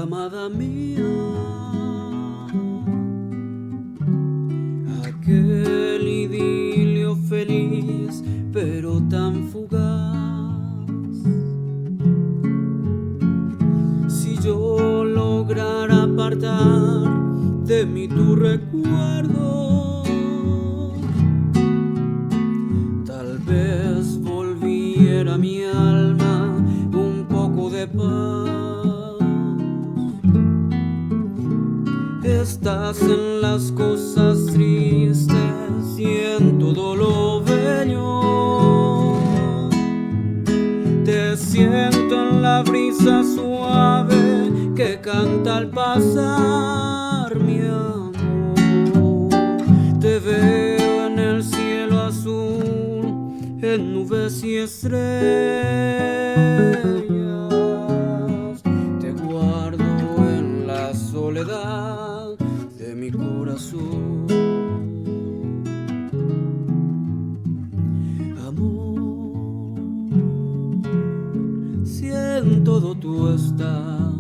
amada mía, aquel idilio feliz pero tan fugaz. Si yo lograra apartar de mí tu recuerdo, tal vez volviera a mi alma un poco de paz. Estás en las cosas tristes y en todo lo bello. Te siento en la brisa suave que canta al pasar, mi amor. Te veo en el cielo azul, en nubes y estrellas. Te guardo en la soledad de mi corazón. Amor, si en todo tú estás,